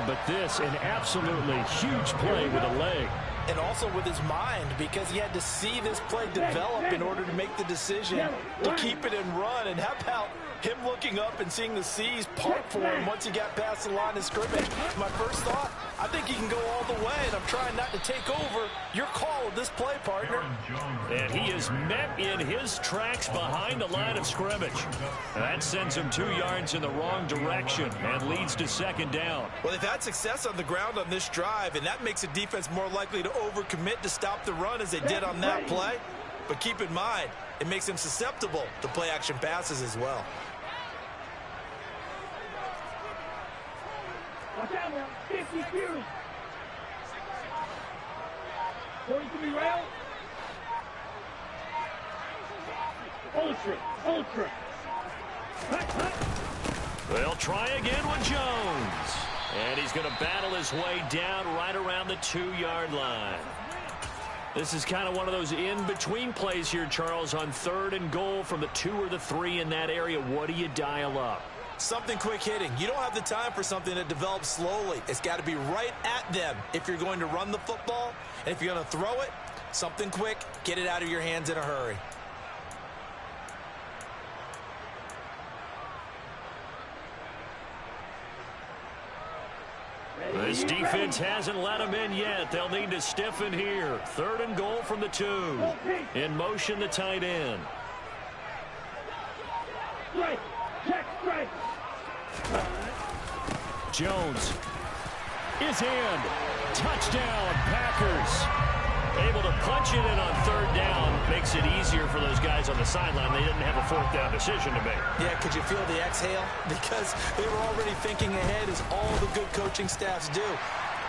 but this an absolutely huge play with a leg. And also with his mind, because he had to see this play develop in order to make the decision to keep it and run. And how about him looking up and seeing the seas part for him once he got past the line of scrimmage? My first thought, I think he can go all the way, and I'm trying not to take over your call of this play, partner. And he is met in his tracks behind the line of scrimmage. That sends him 2 yards in the wrong direction and leads to second down. Well, they've had success on the ground on this drive, and that makes a defense more likely to overcommit to stop the run as they did on that play. But keep in mind, it makes them susceptible to play-action passes as well. Watch out now. 50 feet. Going to be rail. Ultra. They'll try again with Jones. And he's going to battle his way down right around the 2-yard line. This is kind of one of those in-between plays here, Charles, on 3rd and goal from the 2 or the 3 in that area. What do you dial up? Something quick hitting. You don't have the time for something that develops slowly. It's got to be right at them if you're going to run the football. And if you're going to throw it, something quick, get it out of your hands in a hurry. This defense hasn't let him in yet. They'll need to stiffen here. 3rd and goal from the 2. In motion, the tight end. Strike. Check strike. Jones is in. Touchdown, Packers. Able to punch it in on 3rd down. Makes it easier for those guys on the sideline. They didn't have a 4th down decision to make. Yeah, could you feel the exhale? Because they were already thinking ahead, as all the good coaching staffs do.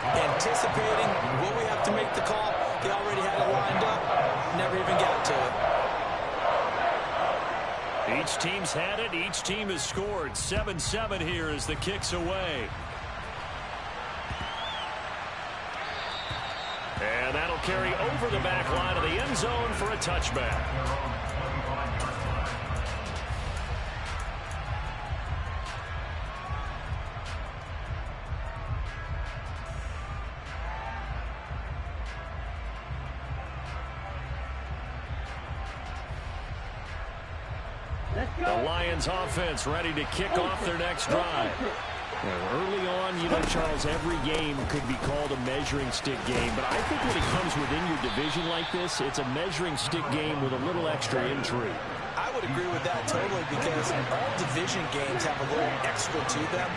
Anticipating, will we have to make the call? They already had it lined up. Never even got to it. Each team's had it. Each team has scored. 7-7 here as the kick's away. And that'll carry over the back line of the end zone for a touchback. The Lions offense ready to kick off their next drive. Early on, you know, Charles, every game could be called a measuring stick game. But I think when it comes within your division like this, it's a measuring stick game with a little extra intrigue. I would agree with that totally, because all division games have a little extra to them.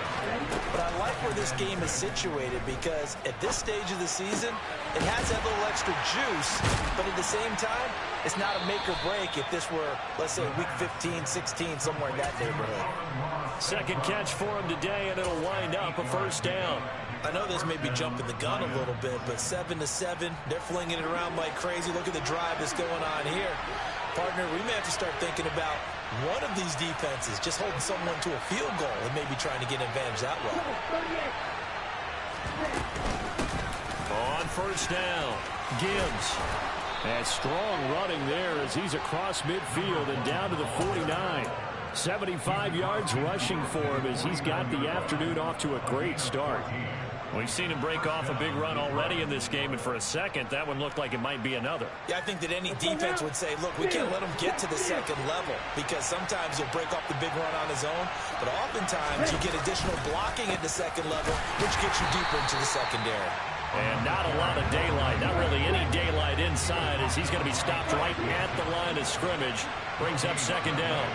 But I like where this game is situated, because at this stage of the season, it has that little extra juice. But at the same time, it's not a make or break if this were, let's say, week 15, 16, somewhere in that neighborhood. Second catch for him today, and it'll wind up a 1st down. I know this may be jumping the gun a little bit, but 7-7, they're flinging it around like crazy. Look at the drive that's going on here. Partner, we may have to start thinking about one of these defenses just holding someone to a field goal and maybe trying to get an advantage that way. On 1st down, Gibbs. And strong running there as he's across midfield and down to the 49. 75 yards rushing for him as he's got the afternoon off to a great start. We've seen him break off a big run already in this game, and for a second, that one looked like it might be another. Yeah, I think that any defense would say, look, we can't let him get to the second level, because sometimes he'll break off the big run on his own, but oftentimes you get additional blocking at the second level, which gets you deeper into the secondary. And not a lot of daylight, not really any daylight inside, as he's going to be stopped right at the line of scrimmage. Brings up 2nd down.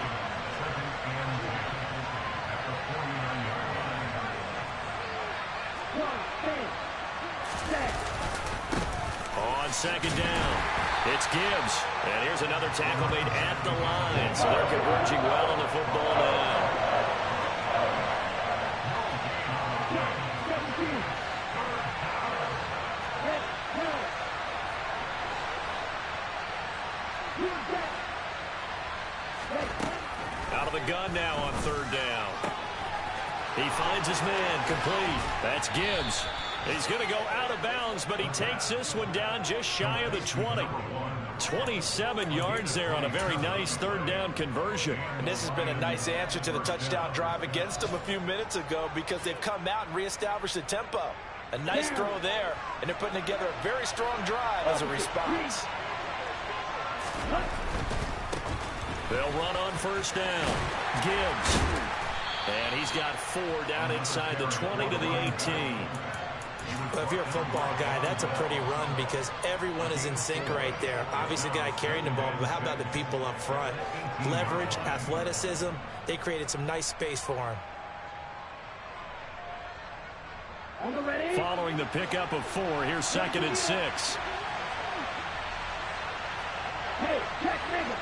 On 2nd down, it's Gibbs. And here's another tackle made at the line. So they're converging well on the football now. Out of the gun now on 3rd down. He finds his man complete. That's Gibbs. He's going to go out of bounds, but he takes this one down just shy of the 20. 27 yards there on a very nice third down conversion. And this has been a nice answer to the touchdown drive against them a few minutes ago because they've come out and reestablished the tempo. A nice throw there, and they're putting together a very strong drive as a response. They'll run on first down. Gibbs. And he's got 4 down inside the 20 to the 18. Well, if you're a football guy, that's a pretty run because everyone is in sync right there. Obviously, the guy carrying the ball, but how about the people up front? Leverage, athleticism, they created some nice space for him. Following the pickup of 4, here's 2nd and 6. Hey, check, nigga.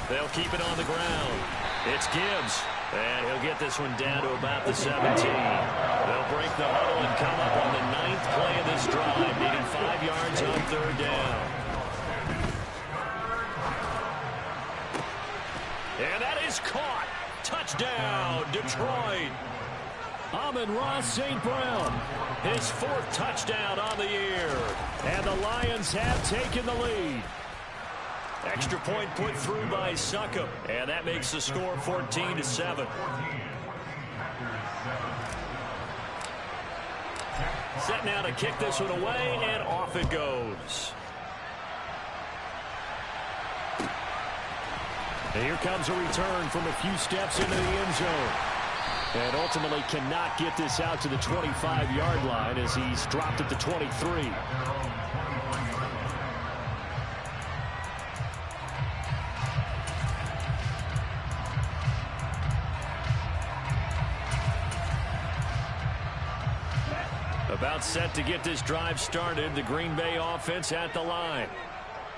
They'll keep it on the ground. It's Gibbs. And he'll get this one down to about the 17. They'll break the huddle and come up on the 9th play of this drive, needing 5 yards on third down. And that is caught. Touchdown, Detroit. Amon-Ra St. Brown, his 4th touchdown on the year. And the Lions have taken the lead. Extra point put through by Succop, and that makes the score 14-7. Set now to kick this one away, and off it goes. And here comes a return from a few steps into the end zone. And ultimately cannot get this out to the 25-yard line as he's dropped at the 23. About set to get this drive started, the Green Bay offense at the line.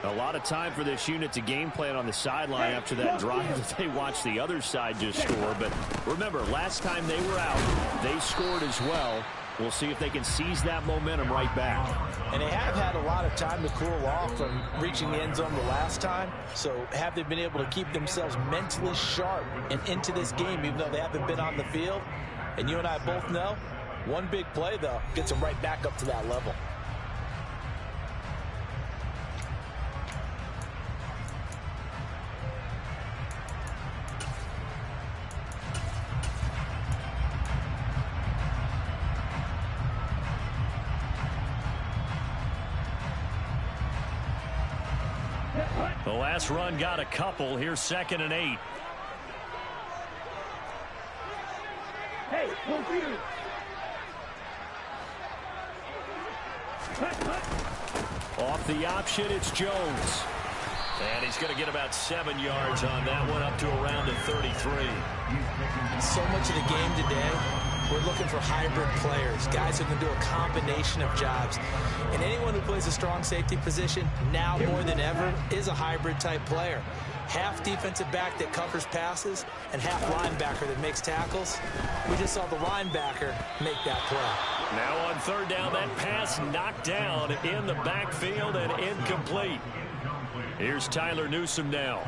A lot of time for this unit to game plan on the sideline after that drive that they watched the other side just score. But remember, last time they were out, they scored as well. We'll see if they can seize that momentum right back. And they have had a lot of time to cool off from reaching the end zone the last time. So have they been able to keep themselves mentally sharp and into this game even though they haven't been on the field? And you and I both know, one big play, though, gets them right back up to that level. The last run got a couple. Here's 2nd and 8. Hey, full field. Off the option, it's Jones. And he's going to get about 7 yards on that one, up to around the 33. So much of the game today, we're looking for hybrid players, guys who can do a combination of jobs. And anyone who plays a strong safety position, now more than ever, is a hybrid type player. Half defensive back that covers passes and half linebacker that makes tackles. We just saw the linebacker make that play. Now on third down, that pass knocked down in the backfield and incomplete. Here's Tyler Newsome now.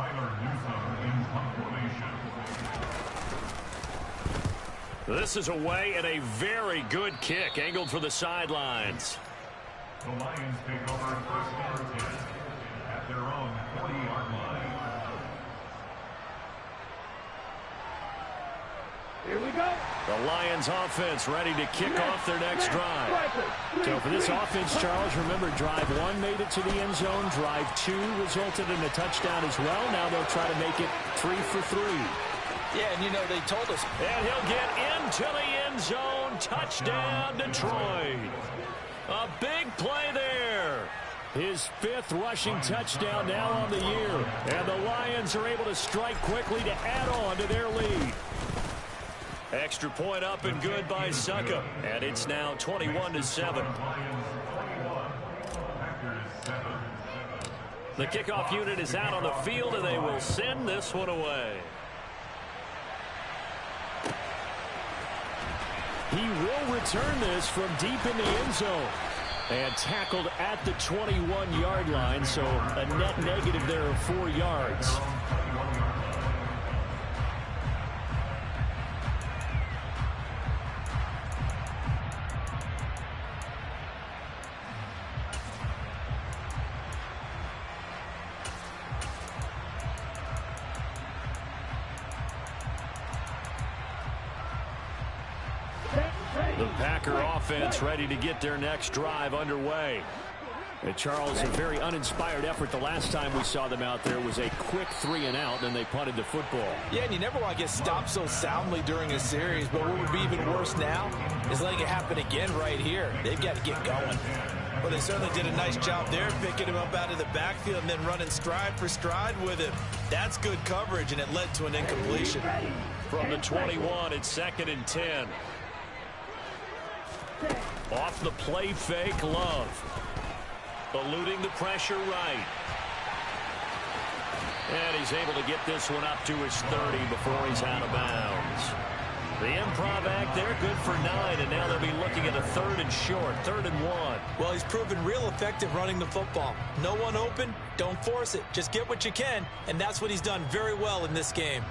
This is away and a very good kick angled for the sidelines. The Lions take over first down at their own 20-yard line. Here we go. The Lions offense ready to kick off their next drive. So for this offense, Charles, remember drive 1 made it to the end zone. Drive 2 resulted in a touchdown as well. Now they'll try to make it 3 for 3. Yeah, and you know, they told us. And he'll get into the end zone. Touchdown, Detroit. A big play there. His 5th rushing touchdown now on the year. And the Lions are able to strike quickly to add on to their lead. Extra point up and good by Succop. And it's now 21-7. The kickoff unit is out on the field, and they will send this one away. He will return this from deep in the end zone. And tackled at the 21-yard line, so a net negative there of 4 yards. The Packer offense ready to get their next drive underway. And Charles, a very uninspired effort the last time we saw them out there was a quick 3-and-out, and they punted the football. Yeah, and you never want to get stopped so soundly during a series, but what would be even worse now is letting it happen again right here. They've got to get going. Well, they certainly did a nice job there, picking him up out of the backfield and then running stride for stride with him. That's good coverage, and it led to an incompletion. From the 21, it's 2nd and 10. Off the play fake, Love. Eluding the pressure right. And he's able to get this one up to his 30 before he's out of bounds. The improv act there, good for 9, and now they'll be looking at a 3rd and short, 3rd and 1. Well, he's proven real effective running the football. No one open, don't force it. Just get what you can, and that's what he's done very well in this game.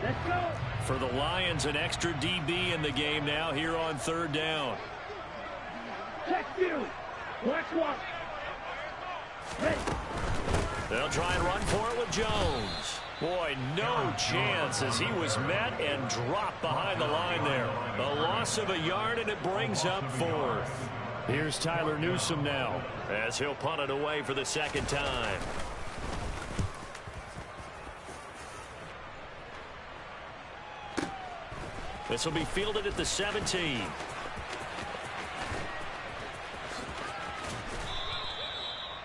Let's go. For the Lions, an extra DB in the game now here on 3rd down. Check you. Watch one. Ready. They'll try and run for it with Jones. Boy, no chance as he was met and dropped behind the line there. A loss of a yard, and it brings up 4th. Here's Tyler Newsome now as he'll punt it away for the 2nd time. This will be fielded at the 17.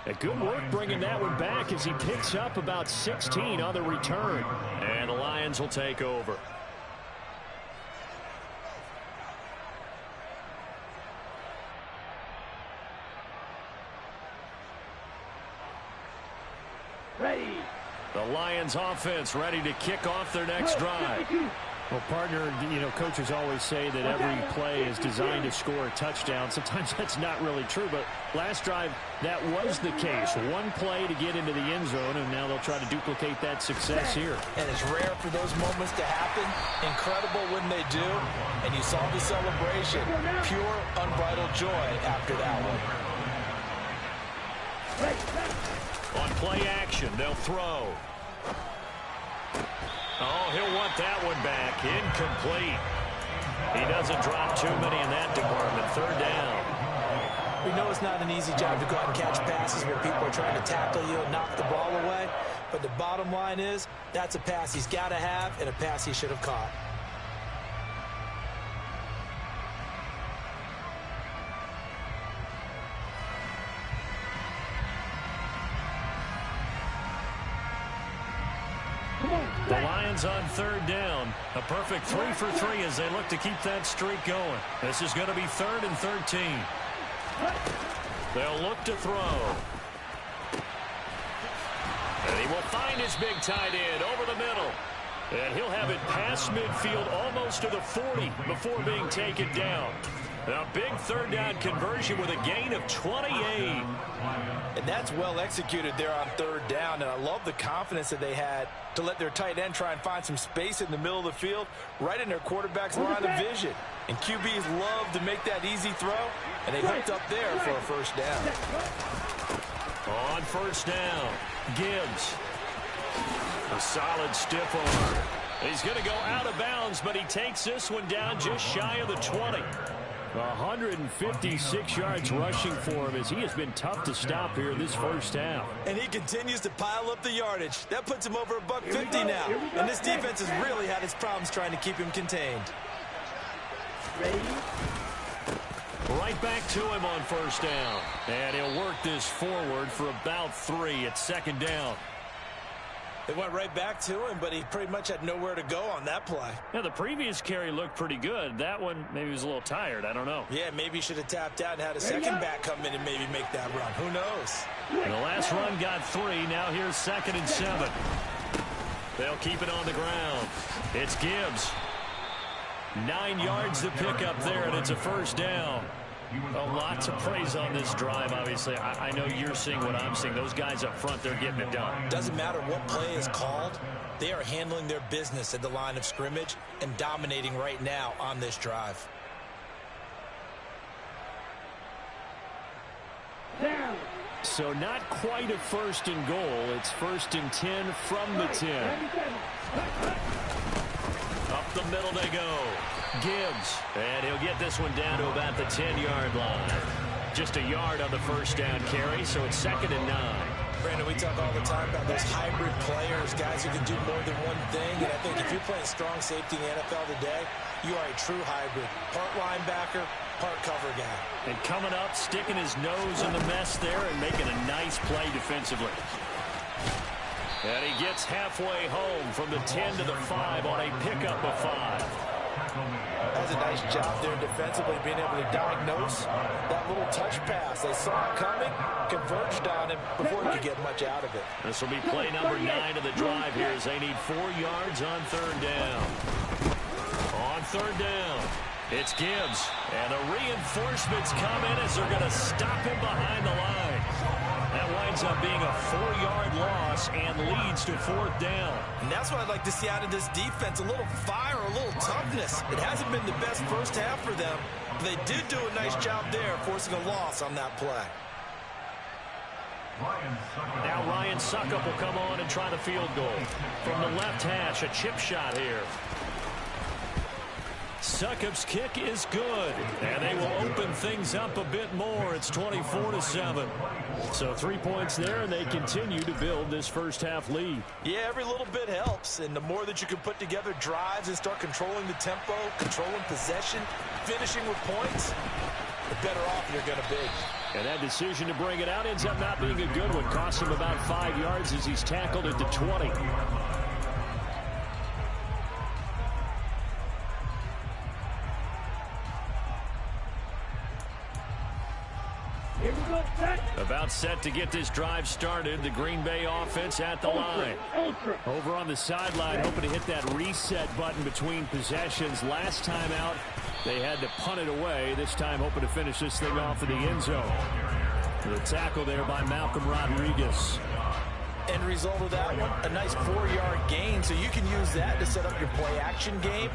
A good work bringing that one back as he picks up about 16 on the return. And the Lions will take over. Ready. The Lions offense ready to kick off their next drive. Well, partner, you know, coaches always say that every play is designed to score a touchdown. Sometimes that's not really true, but last drive, that was the case. One play to get into the end zone, and now they'll try to duplicate that success here. And it's rare for those moments to happen. Incredible when they do. And you saw the celebration. Pure, unbridled joy after that one. On play action, they'll throw. Oh, he'll want that one back. Incomplete. He doesn't drop too many in that department. 3rd down. We know it's not an easy job to go out and catch passes where people are trying to tackle you and knock the ball away. But the bottom line is, that's a pass he's got to have and a pass he should have caught. The Lions on 3rd down. A perfect 3 for 3 as they look to keep that streak going. This is going to be 3rd and 13. They'll look to throw. And he will find his big tight end over the middle. And he'll have it past midfield almost to the 40 before being taken down. A big 3rd down conversion with a gain of 28. And that's well executed there on 3rd down. And I love the confidence that they had to let their tight end try and find some space in the middle of the field, right in their quarterback's line of vision. And QBs love to make that easy throw, and they hooked up there for a 1st down. On 1st down, Gibbs. A solid stiff arm. He's going to go out of bounds, but he takes this one down just shy of the 20. 156 yards rushing for him as he has been tough to stop here this 1st half. And he continues to pile up the yardage. That puts him over $150 now. And this defense has really had its problems trying to keep him contained. Ready. Right back to him on 1st down. And he'll work this forward for about 3 at 2nd down. They went right back to him, but he pretty much had nowhere to go on that play. Yeah, the previous carry looked pretty good. That one, maybe he was a little tired. I don't know. Yeah, maybe he should have tapped out and had a second back come in and maybe make that run. Who knows? And the last run got 3. Now here's 2nd and 7. They'll keep it on the ground. It's Gibbs. 9 yards to pick up there, and it's a 1st down. A lot to praise on this drive, obviously. I know you're seeing what I'm seeing. Those guys up front, they're getting it done. Doesn't matter what play is called. They are handling their business at the line of scrimmage and dominating right now on this drive. Down. So not quite a 1st and goal. It's 1st and 10 from the 10. Up the middle they go. Gibbs. And he'll get this one down to about the 10-yard line. Just a yard on the first down carry, so it's 2nd and 9. Brandon, we talk all the time about those hybrid players, guys who can do more than one thing. And I think if you're playing strong safety in the NFL today, you are a true hybrid. Part linebacker, part cover guy. And coming up, sticking his nose in the mess there and making a nice play defensively. And he gets halfway home from the 10 to the 5 on a pickup of 5. That's a nice job there defensively, being able to diagnose that little touch pass. They saw it coming, converged on him before he could get much out of it. This will be play number 9 of the drive here as they need 4 yards on 3rd down. On 3rd down, it's Gibbs. And the reinforcements come in as they're going to stop him behind the line. That winds up being a 4-yard loss and leads to 4th down. And that's what I'd like to see out of this defense, a little fire, a little toughness. It hasn't been the best first half for them, but they did do a nice job there, forcing a loss on that play. Now Ryan Succop will come on and try the field goal. From the left hash, a chip shot here. Succop's kick is good, and they will open things up a bit more. It's 24-7. So 3 points there, and they continue to build this first half lead. Yeah, every little bit helps, and the more that you can put together drives and start controlling the tempo, controlling possession, finishing with points, the better off you're going to be. And that decision to bring it out ends up not being a good one. Costs him about 5 yards as he's tackled at the 20. About set to get this drive started. The Green Bay offense at the line. Over on the sideline, hoping to hit that reset button between possessions. Last time out, they had to punt it away. This time, hoping to finish this thing off in the end zone. The tackle there by Malcolm Rodriguez. End result of that one, a nice 4-yard gain. So you can use that to set up your play-action game,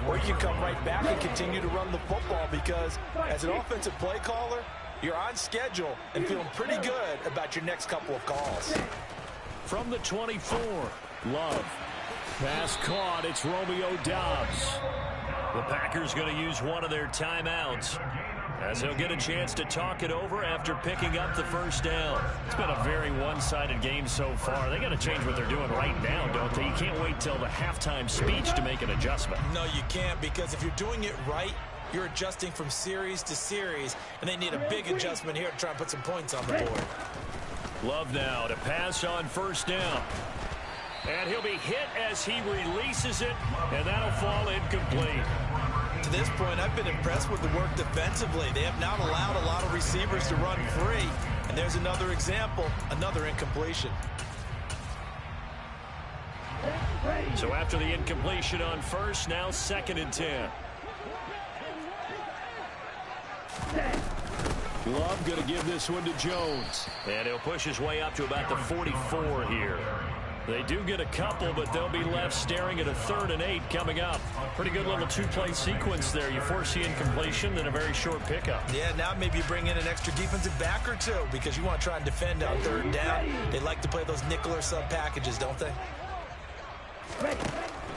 or you can come right back and continue to run the football because as an offensive play caller, you're on schedule and feeling pretty good about your next couple of calls. From the 24, Love. Pass caught. It's Romeo Doubs. The Packers going to use one of their timeouts as he'll get a chance to talk it over after picking up the first down. It's been a very one-sided game so far. They got to change what they're doing right now, don't they? You can't wait till the halftime speech to make an adjustment. No, you can't, because if you're doing it right, you're adjusting from series to series, and they need a big adjustment here to try and put some points on the board. Love now to pass on first down. And he'll be hit as he releases it, and that'll fall incomplete. To this point, I've been impressed with the work defensively. They have not allowed a lot of receivers to run free, and there's another example, another incompletion. So after the incompletion on first, now 2nd and 10. Love going to give this one to Jones. And he'll push his way up to about the 44 here. They do get a couple, but they'll be left staring at a 3rd and 8 coming up. Pretty good little 2-play sequence there. You force the incompletion, then a very short pickup. Yeah, now maybe bring in an extra defensive back or two because you want to try and defend on 3rd down. They like to play those nickel or sub packages, don't they?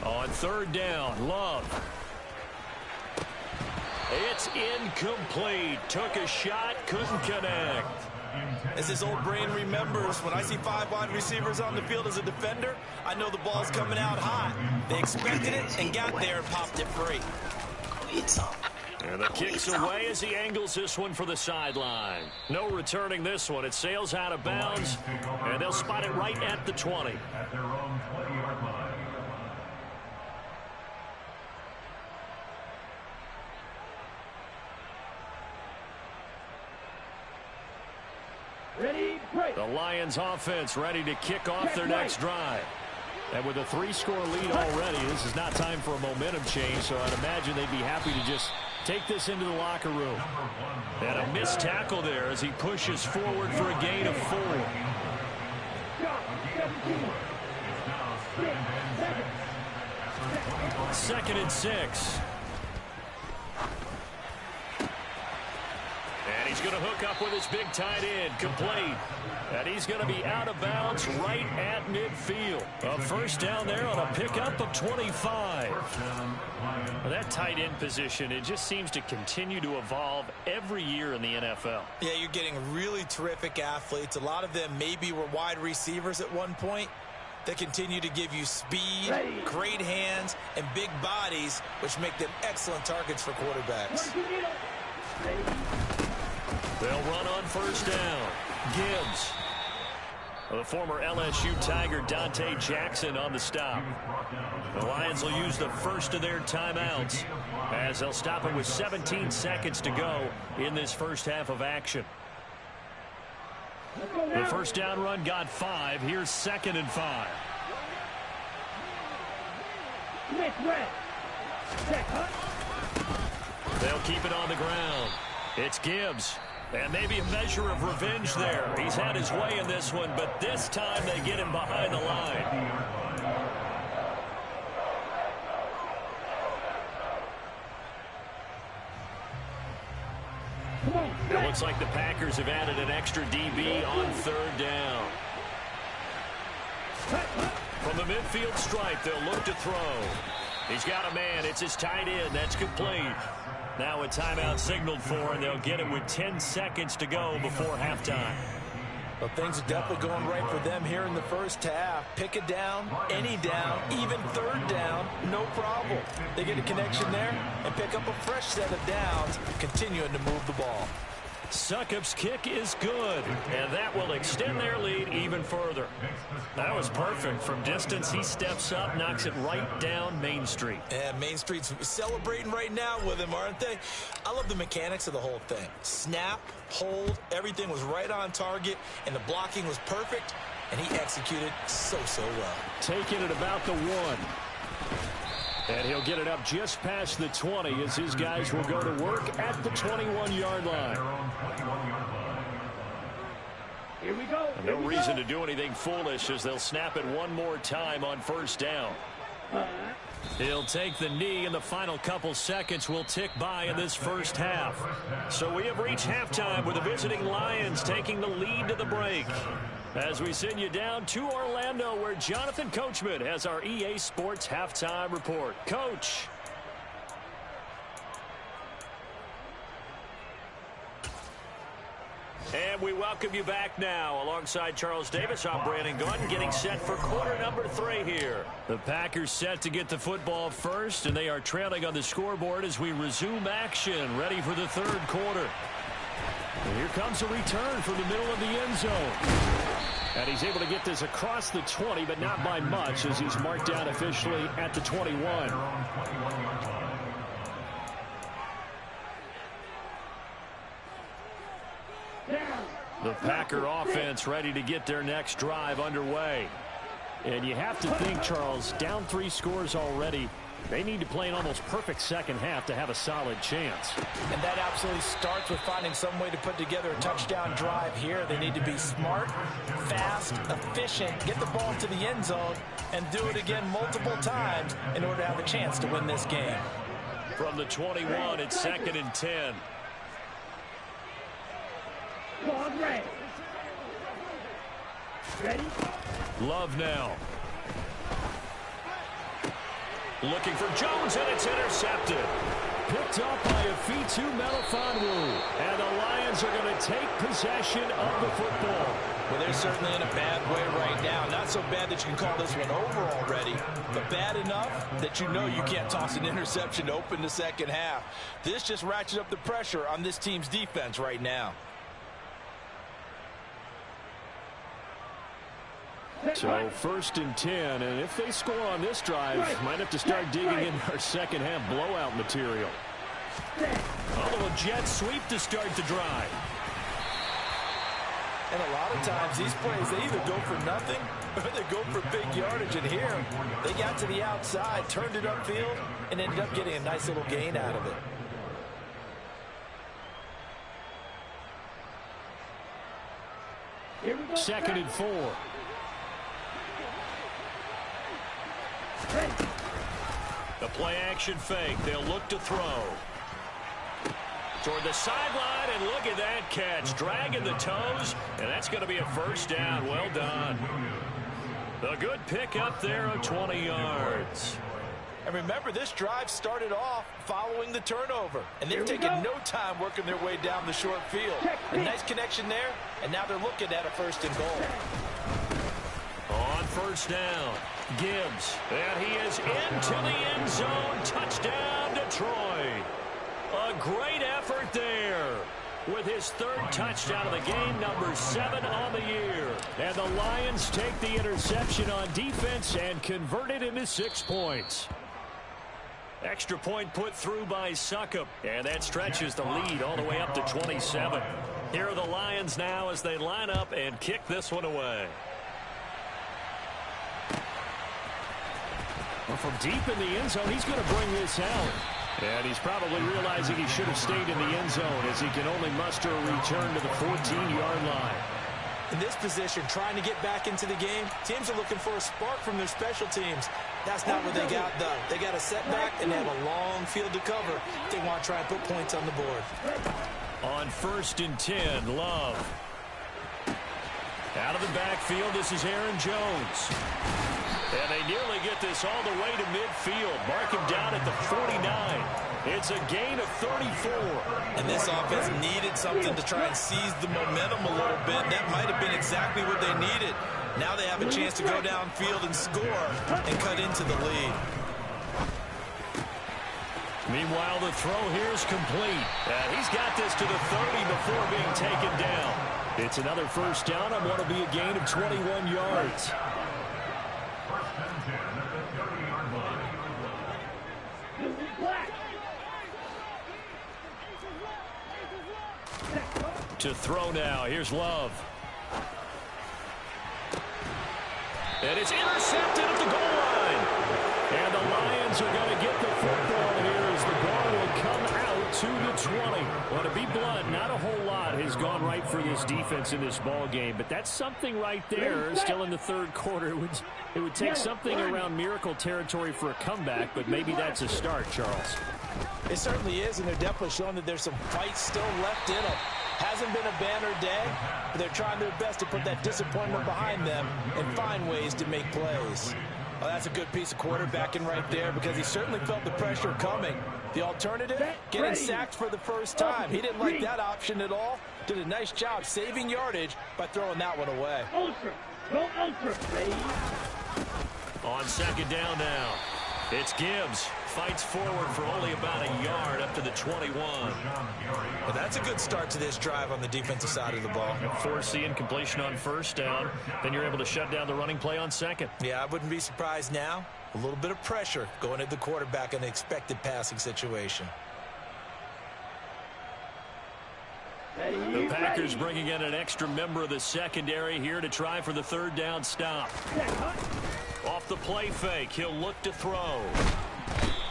On 3rd down, Love. It's incomplete. Took a shot, couldn't connect. As his old brain remembers, when I see 5 wide receivers on the field as a defender, I know the ball's coming out hot. They expected it and got there and popped it free. And the kick's away as he angles this one for the sideline. No returning this one. It sails out of bounds, and they'll spot it right at the 20. At their own 20-yard line. Ready, break. The Lions offense ready to kick off their next drive. And with a 3-score lead already, this is not time for a momentum change, so I'd imagine they'd be happy to just take this into the locker room. And a missed tackle there as he pushes forward for a gain of 4. Second and 6. And he's going to hook up with his big tight end, complete. And he's going to be out of bounds right at midfield. A first down there on a pickup of 25. Well, that tight end position, it just seems to continue to evolve every year in the NFL. Yeah, you're getting really terrific athletes. A lot of them maybe were wide receivers at one point. They continue to give you speed, great hands, and big bodies, which make them excellent targets for quarterbacks. They'll run on first down. Gibbs. The former LSU Tiger Dante Jackson on the stop. The Lions will use the first of their timeouts as they'll stop it with 17 seconds to go in this first half of action. The first down run got 5. Here's 2nd and 5. They'll keep it on the ground. It's Gibbs. And maybe a measure of revenge there. He's had his way in this one, but this time they get him behind the line. It looks like the Packers have added an extra DB on 3rd down. From the midfield stripe, they'll look to throw. He's got a man. It's his tight end. That's complete. Now a timeout signaled for, and they'll get it with 10 seconds to go before halftime. Well, things are definitely going right for them here in the first half. Pick a down, any down, even 3rd down, no problem. They get a connection there and pick up a fresh set of downs, continuing to move the ball. Succop's kick is good, and that will extend their lead even further. That was perfect. From distance, he steps up, knocks it right down Main Street. And Main Street's celebrating right now with him, aren't they? I love the mechanics of the whole thing. Snap, hold, everything was right on target, and the blocking was perfect, and he executed so well. Taking it about the 1. And he'll get it up just past the 20 as his guys will go to work at the 21-yard line. Here we go. No reason to do anything foolish as they'll snap it one more time on first down. He'll take the knee, and the final couple seconds will tick by in this first half. So we have reached halftime with the visiting Lions taking the lead to the break. As we send you down to Orlando, where Jonathan Coachman has our EA Sports Halftime Report. Coach. And we welcome you back now. Alongside Charles Davis, I'm Brandon Gaudin, getting set for quarter number 3 here. The Packers set to get the football first, and they are trailing on the scoreboard as we resume action, ready for the 3rd quarter. And here comes a return from the middle of the end zone. And he's able to get this across the 20, but not by much, as he's marked down officially at the 21. The Packer offense ready to get their next drive underway. And you have to think, Charles, down 3 scores already. They need to play an almost perfect second half to have a solid chance. And that absolutely starts with finding some way to put together a touchdown drive here. They need to be smart, fast, efficient, get the ball to the end zone, and do it again multiple times in order to have a chance to win this game. From the 21, it's 2nd and 10. Ready? Love now. Looking for Jones, and it's intercepted. Picked up by Afitu Melifonwu. And the Lions are going to take possession of the football. Well, they're certainly in a bad way right now. Not so bad that you can call this one over already, but bad enough that you know you can't toss an interception to open the second half. This just ratchets up the pressure on this team's defense right now. So 1st and 10, and if they score on this drive, might have to start digging in our second half blowout material. Although a jet sweep to start the drive. And a lot of times these plays, they either go for nothing or they go for big yardage. And here, they got to the outside, turned it upfield, and ended up getting a nice little gain out of it. Here we go. 2nd and 4. The play action fake. They'll look to throw. toward the sideline, and look at that catch. Dragging the toes, and that's going to be a first down. Well done. A good pickup there of 20 yards. And remember, this drive started off following the turnover. And they've taken no time working their way down the short field. A nice connection there, and now they're looking at a first and goal. On first down, Gibbs. And he is into the end zone. Touchdown, Detroit. A great effort there with his third touchdown of the game, number 7 on the year. And the Lions take the interception on defense and convert it into 6 points. Extra point put through by Succop, and that stretches the lead all the way up to 27. Here are the Lions now as they line up and kick this one away. Well, from deep in the end zone, he's going to bring this out. And he's probably realizing he should have stayed in the end zone as he can only muster a return to the 14-yard line. In this position, trying to get back into the game, teams are looking for a spark from their special teams. That's not what they got, though. They got a setback, and they have a long field to cover if they want to try and put points on the board. On 1st and 10, Love. Out of the backfield, this is Aaron Jones. And they nearly get this all the way to midfield. Mark him down at the 49. It's a gain of 34. And this offense needed something to try and seize the momentum a little bit. That might have been exactly what they needed. Now they have a chance to go downfield and score and cut into the lead. Meanwhile, the throw here is complete. And he's got this to the 30 before being taken down. It's another first down on what will be a gain of 21 yards. To throw now. Here's Love. And it's intercepted at the goal line. And the Lions are going to get the football here as the ball will come out to the 20. Well, to be blunt, not a whole lot has gone right for this defense in this ball game, but that's something right there. Still in the third quarter. It would take something around miracle territory for a comeback, but maybe that's a start, Charles. It certainly is, and they're definitely showing that there's some fight still left in them. Hasn't been a banner day, but they're trying their best to put that disappointment behind them and find ways to make plays. Well, that's a good piece of quarterbacking right there because he certainly felt the pressure coming. The alternative, getting sacked for the first time. He didn't like that option at all. Did a nice job saving yardage by throwing that one away. Ultra. Go ultra, please. On 2nd down now, it's Gibbs. Fights forward for only about a yard up to the 21. Well, that's a good start to this drive on the defensive side of the ball. Force the incompletion on 1st down. Then you're able to shut down the running play on 2nd. Yeah, I wouldn't be surprised now. A little bit of pressure going at the quarterback in an expected passing situation. The Packers bringing in an extra member of the secondary here to try for the 3rd down stop. Off the play fake, he'll look to throw.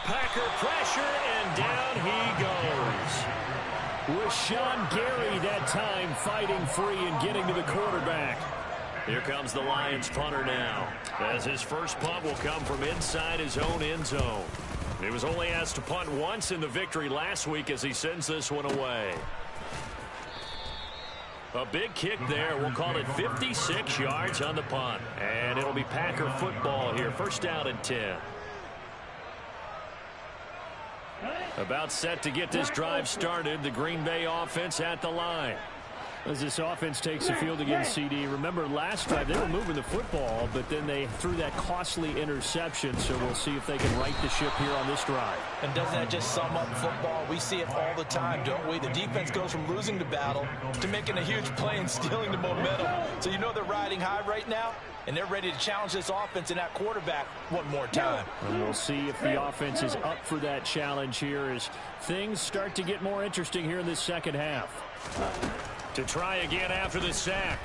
Packer pressure, and down he goes. With Sean Gary that time fighting free and getting to the quarterback. Here comes the Lions punter now, as his first punt will come from inside his own end zone. He was only asked to punt once in the victory last week as he sends this one away. A big kick there. We'll call it 56 yards on the punt. And it'll be Packer football here. 1st down and 10. About set to get this drive started. The Green Bay offense at the line. As this offense takes the field against CD. Remember last drive they were moving the football, but then they threw that costly interception. So we'll see if they can right the ship here on this drive. And doesn't that just sum up football? We see it all the time, don't we? The defense goes from losing the battle to making a huge play and stealing the momentum. So you know they're riding high right now, and they're ready to challenge this offense and that quarterback one more time. And we'll see if the offense is up for that challenge here as things start to get more interesting here in this second half. To try again after the sack.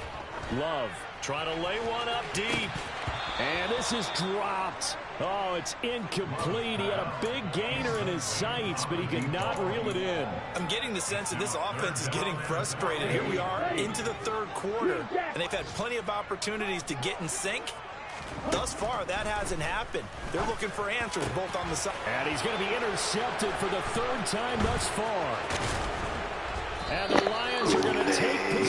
Love trying to lay one up deep. And this is dropped. Oh, it's incomplete. He had a big gainer in his sights, but he could not reel it in. I'm getting the sense that this offense is getting frustrated. Here we are into the 3rd quarter, and they've had plenty of opportunities to get in sync. Thus far, that hasn't happened. They're looking for answers both on the side. And he's going to be intercepted for the 3rd time thus far.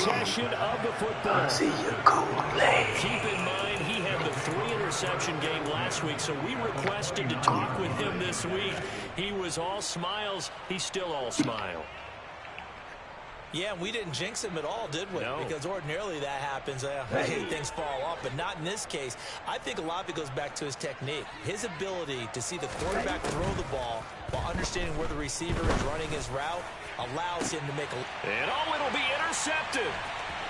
possession of the football. Keep in mind, he had the 3-interception game last week, so we requested to talk with him this week. He was all smiles. He's still all smile. Yeah, we didn't jinx him at all, did we? No. Because ordinarily that happens. Things fall off, but not in this case. I think a lot of it goes back to his technique. His ability to see the quarterback throw the ball while understanding where the receiver is running his route allows him to make a... And it'll be intercepted.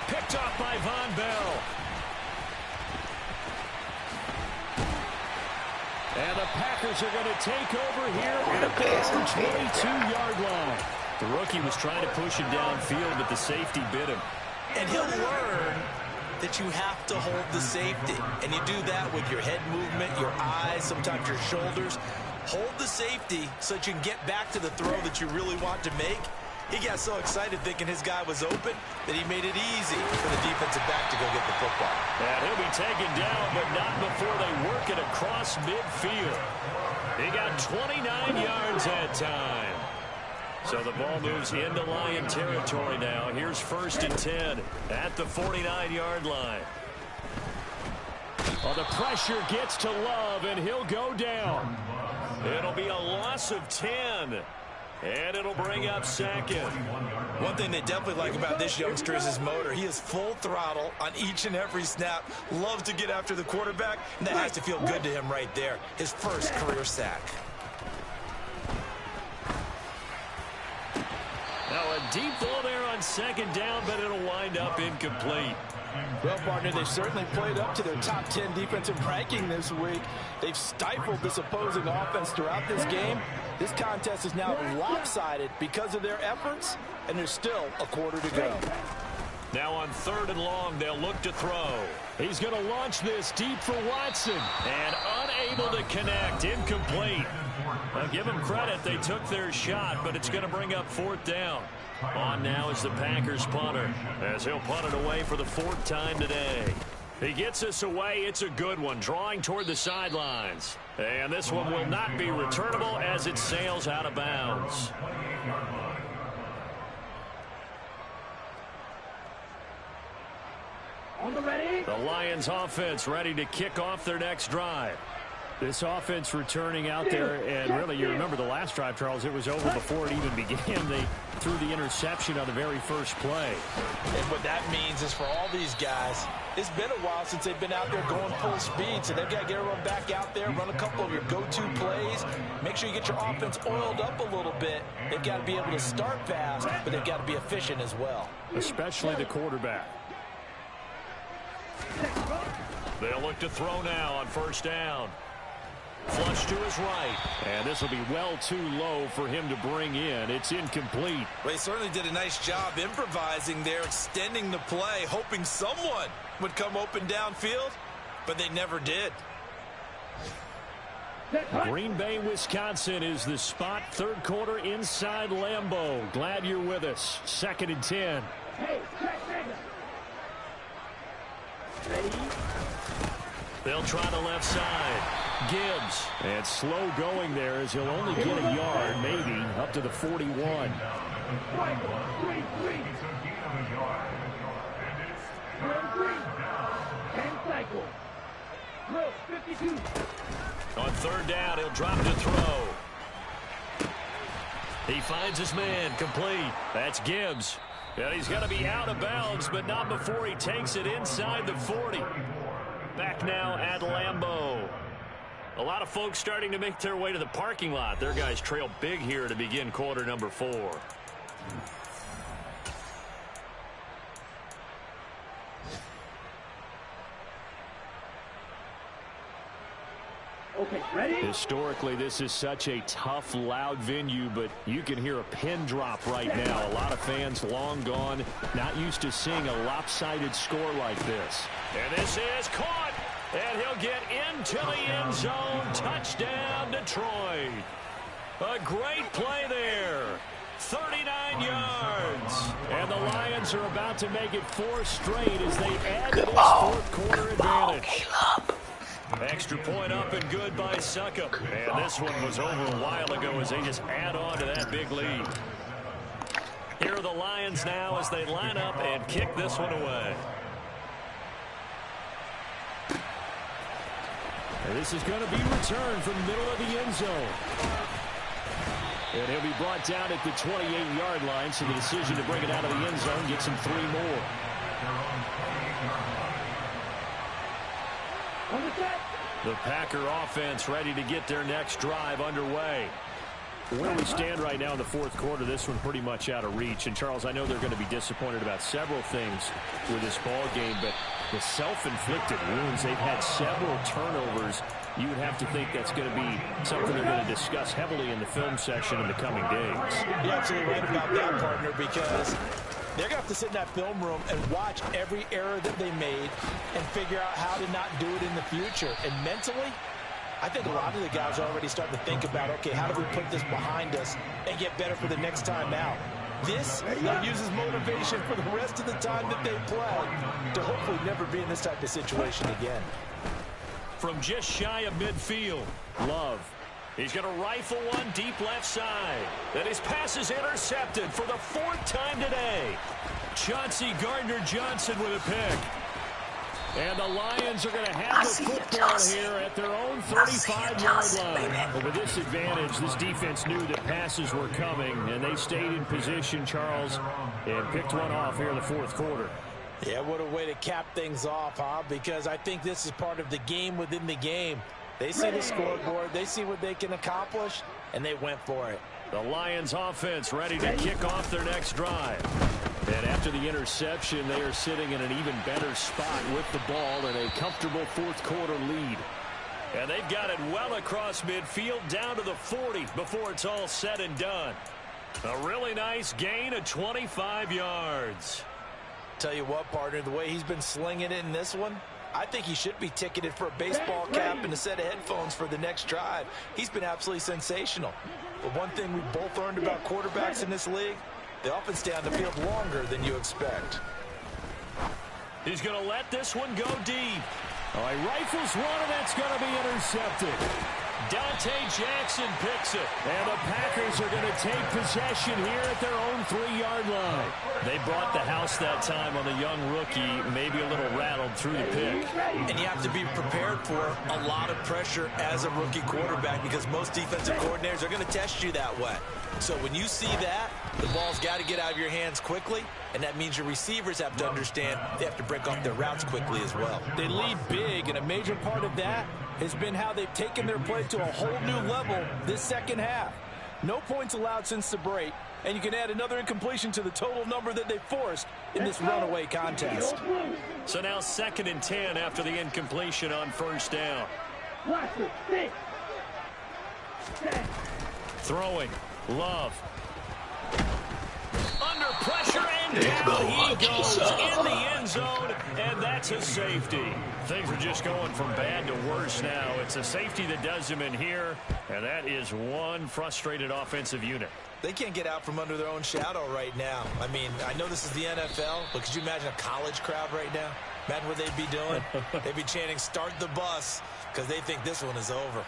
Picked off by Von Bell. And the Packers are going to take over here at the 22-yard line. The rookie was trying to push him downfield, but the safety bit him. And he'll learn that you have to hold the safety. And you do that with your head movement, your eyes, sometimes your shoulders. Hold the safety so that you can get back to the throw that you really want to make. He got so excited thinking his guy was open that he made it easy for the defensive back to go get the football. And he'll be taken down, but not before they work it across midfield. He got 29 yards that time. So the ball moves into Lion territory now. Here's 1st and 10 at the 49-yard line. Well, the pressure gets to Love, and he'll go down. It'll be a loss of 10. And it'll bring up 2nd. One thing they definitely like about this youngster is his motor. He is full throttle on each and every snap. Loves to get after the quarterback, and that has to feel good to him right there. His first career sack. Now a deep ball there on 2nd down, but it'll wind up incomplete. Well, partner, they've certainly played up to their top 10 defensive ranking this week. They've stifled this opposing offense throughout this game. This contest is now lopsided because of their efforts, and there's still a quarter to go. Now on 3rd and long, they'll look to throw. He's going to launch this deep for Watson, and unable to connect, incomplete. Well, give them credit, they took their shot, but it's going to bring up 4th down. On now is the Packers punter, as he'll punt it away for the 4th time today. He gets us away. It's a good one, drawing toward the sidelines. And this one will not be returnable as it sails out of bounds. The Lions offense ready to kick off their next drive. This offense returning out there, and really, you remember the last drive, Charles, it was over before it even began. They threw the interception on the very first play. And what that means is for all these guys, it's been a while since they've been out there going full speed, so they've got to get everyone back out there, run a couple of your go-to plays, make sure you get your offense oiled up a little bit. They've got to be able to start fast, but they've got to be efficient as well. Especially the quarterback. They'll look to throw now on 1st down. Flush to his right. And this will be well too low for him to bring in. It's incomplete. Well, he certainly did a nice job improvising there, extending the play, hoping someone would come open downfield, but they never did. Green Bay, Wisconsin is the spot. 3rd quarter inside Lambeau. Glad you're with us. 2nd and 10. They'll try the left side. Gibbs. And slow going there as he'll only get a yard, maybe, up to the 41. On 3rd down, he'll drop to throw. He finds his man, complete. That's Gibbs. And he's going to be out of bounds, but not before he takes it inside the 40. Back now at Lambeau. A lot of folks starting to make their way to the parking lot. Their guys trail big here to begin quarter number 4. Okay, ready? Historically, this is such a tough, loud venue, but you can hear a pin drop right now. A lot of fans long gone, not used to seeing a lopsided score like this. And this is caught, and he'll get into the end zone. Touchdown, Detroit. A great play there. 39 yards. And the Lions are about to make it 4 straight as they add to this 4th quarter advantage. Extra point up and good by Succop. And this one was over a while ago as they just add on to that big lead. Here are the Lions now as they line up and kick this one away. And this is going to be returned from the middle of the end zone. And he'll be brought down at the 28-yard line, so the decision to bring it out of the end zone gets him 3 more. The Packer offense ready to get their next drive underway. Where we stand right now in the fourth quarter, this one pretty much out of reach. And, Charles, I know they're going to be disappointed about several things with this ball game, but the self-inflicted wounds, they've had several turnovers. You would have to think that's going to be something they're going to discuss heavily in the film session in the coming days. You're absolutely right about that, partner, because they're going to have to sit in that film room and watch every error that they made and figure out how to not do it in the future. And mentally, I think a lot of the guys are already starting to think about, okay, how do we put this behind us and get better for the next time out? This, they'll use as motivation for the rest of the time that they play to hopefully never be in this type of situation again. From just shy of midfield, Love. He's going to rifle one deep left side. Then his pass is intercepted for the 4th time today. Chauncey Gardner-Johnson with a pick. And the Lions are going to have the football here at their own 35-yard line. But with this advantage, this defense knew that passes were coming, and they stayed in position, Charles, and picked one off here in the fourth quarter. Yeah, what a way to cap things off, huh? Because I think this is part of the game within the game. They see the scoreboard, they see what they can accomplish, and they went for it. The Lions offense ready to kick off their next drive. And after the interception, they are sitting in an even better spot with the ball and a comfortable fourth quarter lead. And they've got it well across midfield down to the 40 before it's all said and done. A really nice gain of 25 yards. Tell you what, partner, the way he's been slinging it in this one, I think he should be ticketed for a baseball cap and a set of headphones for the next drive. He's been absolutely sensational. But one thing we've both learned about quarterbacks in this league, they often stay on the field longer than you expect. He's going to let this one go deep. Oh, he rifles one, and that's going to be intercepted. Dante Jackson picks it. And the Packers are going to take possession here at their own 3-yard line. They brought the house that time on the young rookie, maybe a little rattled through the pick. And you have to be prepared for a lot of pressure as a rookie quarterback because most defensive coordinators are going to test you that way. So when you see that, the ball's got to get out of your hands quickly, and that means your receivers have to understand they have to break off their routes quickly as well. They lead big, and a major part of that has been how they've taken their play to a whole new level this second half. No points allowed since the break, and you can add another incompletion to the total number that they forced in this runaway contest. So now 2nd and 10 after the incompletion on first down. Throwing. Love. Under pressure, and down he goes in the end zone, and that's a safety. Things are just going from bad to worse now. It's a safety that does him in here, and that is one frustrated offensive unit. They can't get out from under their own shadow right now. I mean, I know this is the NFL, but could you imagine a college crowd right now? Imagine what they'd be doing. They'd be chanting, "Start the bus," because they think this one is over.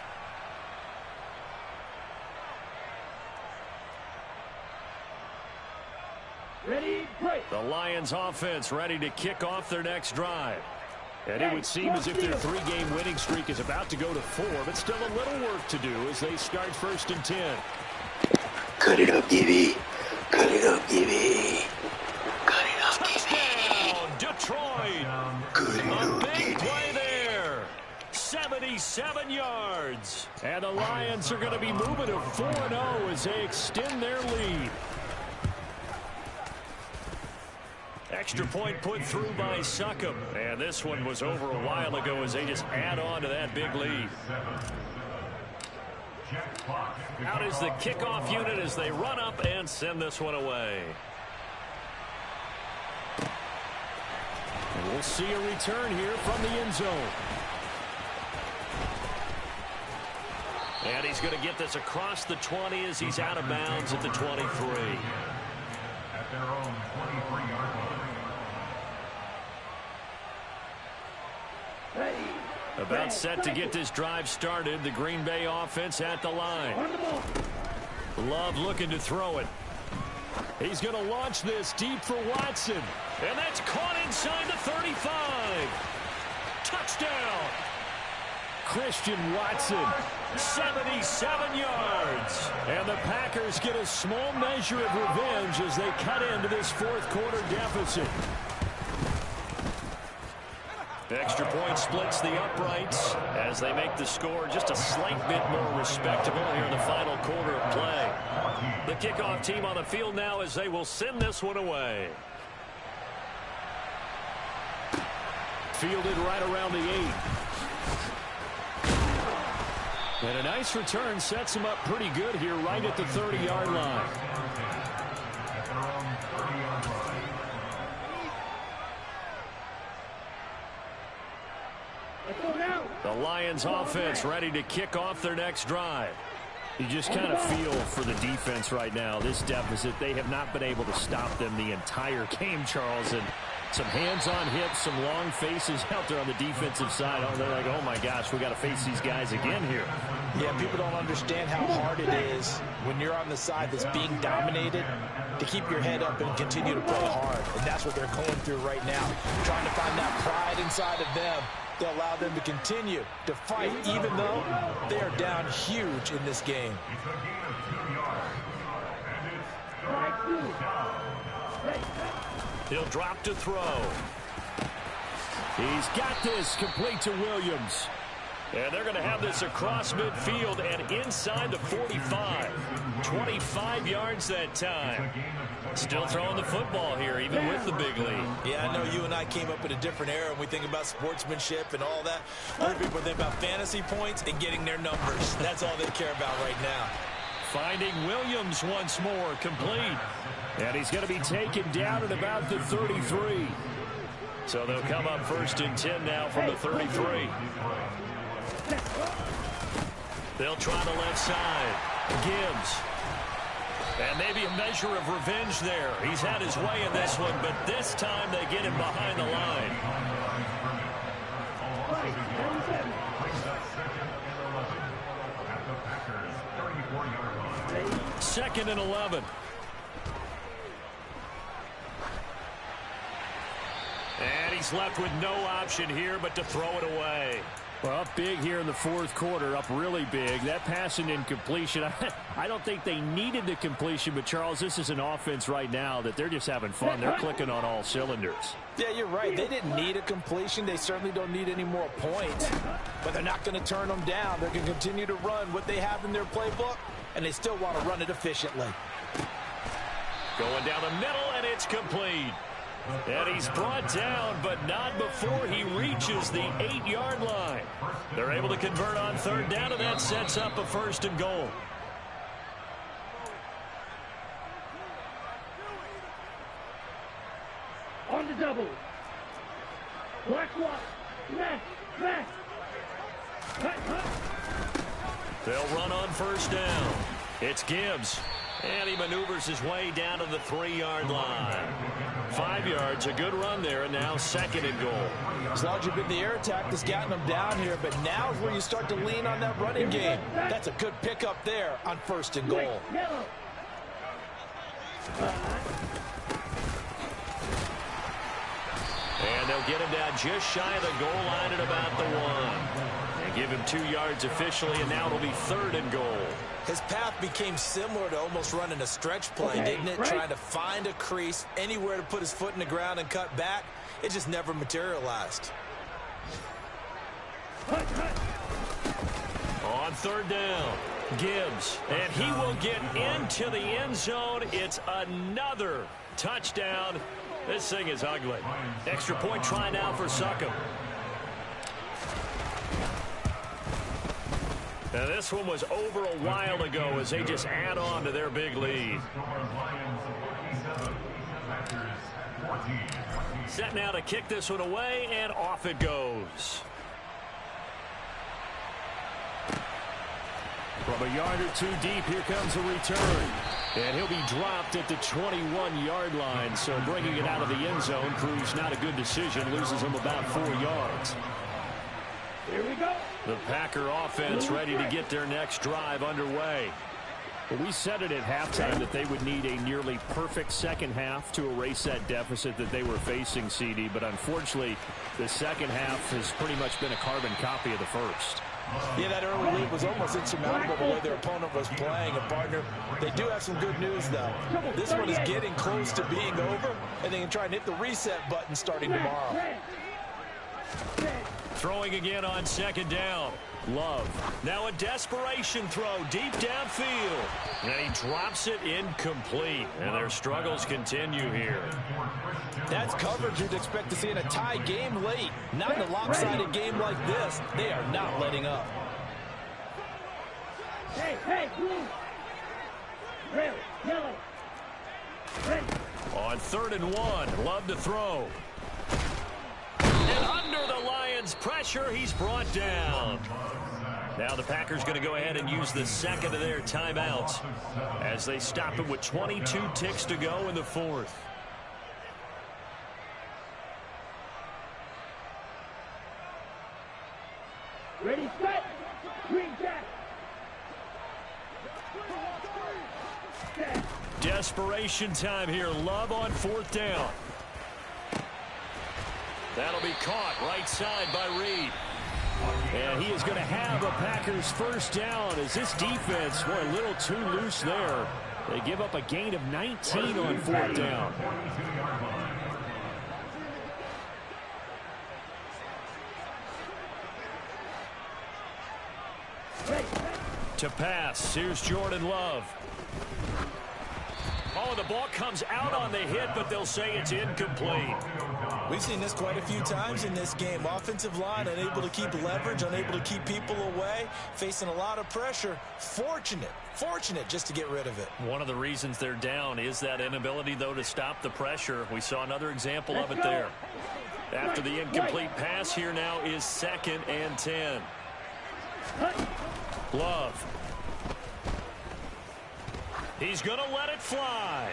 Ready, break. The Lions offense ready to kick off their next drive. And it would seem as if their 3-game winning streak is about to go to 4, but still a little work to do as they start 1st and 10. Cut it up, Gibby. Cut it up, Gibby. Cut it up, Touchdown, Detroit. A big play there. 77 yards. And the Lions are going to be moving to 4-0 as they extend their lead. Extra point put through by Succop. And this one was over a while ago as they just add on to that big lead. Out is the kickoff unit as they run up and send this one away. And we'll see a return here from the end zone. And he's going to get this across the 20 as he's out of bounds at the 23. At their own 23-yard line. About set to get this drive started. The Green Bay offense at the line. Love looking to throw it. He's going to launch this deep for Watson. And that's caught inside the 35. Touchdown. Christian Watson, 77 yards. And the Packers get a small measure of revenge as they cut into this fourth quarter deficit. Extra point splits the uprights as they make the score just a slight bit more respectable here in the final quarter of play. The kickoff team on the field now as they will send this one away. Fielded right around the 8. And a nice return sets him up pretty good here right at the 30-yard line. The Lions offense ready to kick off their next drive. You just kind of feel for the defense right now. This deficit, they have not been able to stop them the entire game, Charles. And some hands-on hips, some long faces out there on the defensive side. Oh, they're like, oh, my gosh, we got to face these guys again here. Yeah, people don't understand how hard it is when you're on the side that's being dominated to keep your head up and continue to play hard. And that's what they're going through right now, trying to find that pride inside of them to allow them to continue to fight, even though they are down huge in this game. He'll drop to throw. He's got this complete to Williams. And they're going to have this across midfield and inside the 45. 25 yards that time. Still throwing the football here, even with the big lead. Yeah, I know you and I came up in a different era, and we think about sportsmanship and all that. Other people think about fantasy points and getting their numbers. That's all they care about right now. Finding Williams once more, complete. And he's going to be taken down at about the 33. So they'll come up 1st and 10 now from the 33. They'll try the left side. Gibbs. And maybe a measure of revenge there. He's had his way in this one, but this time they get him behind the line. Second and 11. And he's left with no option here but to throw it away. Well, up big here in the fourth quarter, up really big. That passing incompletion, I don't think they needed the completion, but, Charles, this is an offense right now that they're just having fun. They're clicking on all cylinders. Yeah, you're right. They didn't need a completion. They certainly don't need any more points, but they're not going to turn them down. They're going to continue to run what they have in their playbook, and they still want to run it efficiently. Going down the middle, and it's complete. And he's brought down, but not before he reaches the 8-yard line. They're able to convert on third down, and that sets up a 1st and goal. On the double. Black walk. Smash. Smash. Cut, cut. They'll run on 1st down. It's Gibbs. And he maneuvers his way down to the 3-yard line. 5 yards, a good run there, and now 2nd and goal. As long as you've been the air attack that's gotten them down here, but now is where you start to lean on that running game. That's a good pickup there on 1st and goal. And they'll get him down just shy of the goal line at about the 1. And give him 2 yards officially, and now it'll be 3rd and goal. His path became similar to almost running a stretch play, didn't it? Trying to find a crease, anywhere to put his foot in the ground and cut back. It just never materialized. On 3rd down, Gibbs. And he will get into the end zone. It's another touchdown. This thing is ugly. Extra point try now for Succop. Now this one was over a while ago as they just add on to their big lead. Set now to kick this one away, and off it goes. From a yard or 2 deep, here comes a return. And he'll be dropped at the 21-yard line, so bringing it out of the end zone proves not a good decision, loses him about 4 yards. Here we go. The Packer offense ready to get their next drive underway. Well, we said it at halftime that they would need a nearly perfect second half to erase that deficit that they were facing, CD. But unfortunately, the second half has pretty much been a carbon copy of the first. Yeah, that early lead was almost insurmountable the way their opponent was playing. And, partner, they do have some good news, though. This one is getting close to being over, and they can try and hit the reset button starting tomorrow. Throwing again on second down. Love. Now a desperation throw deep downfield. And he drops it incomplete. And their struggles continue here. That's coverage you'd expect to see in a tie game late. Not in a lopsided game like this. They are not letting up. Hey, blue. Red, yellow. Red. On 3rd and 1, Love to throw. And under the Lions' pressure, he's brought down. Now the Packers going to go ahead and use the second of their timeouts as they stop it with 22 ticks to go in the 4th. Ready, set. Green jack. Desperation time here. Love on 4th down. That'll be caught right side by Reed. And he is going to have a Packers first down as this defense were a little too loose there. They give up a gain of 19 on 4th down. To pass, here's Jordan Love. Oh, the ball comes out on the hit, but they'll say it's incomplete. We've seen this quite a few times in this game. Offensive line unable to keep leverage, unable to keep people away, facing a lot of pressure. Fortunate just to get rid of it. One of the reasons they're down is that inability, though, to stop the pressure. We saw another example of it there. After the incomplete pass, here now is 2nd and 10. Love. He's going to let it fly.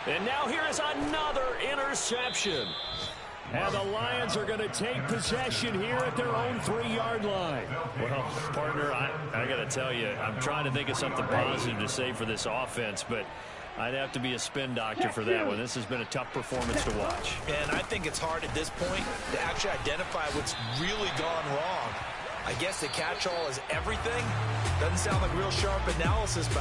And now here is another interception. And the Lions are going to take possession here at their own 3-yard line. Well, partner, I got to tell you, I'm trying to think of something positive to say for this offense, but I'd have to be a spin doctor for that one. This has been a tough performance to watch. And I think it's hard at this point to actually identify what's really gone wrong. I guess the catch-all is everything. Doesn't sound like real sharp analysis, but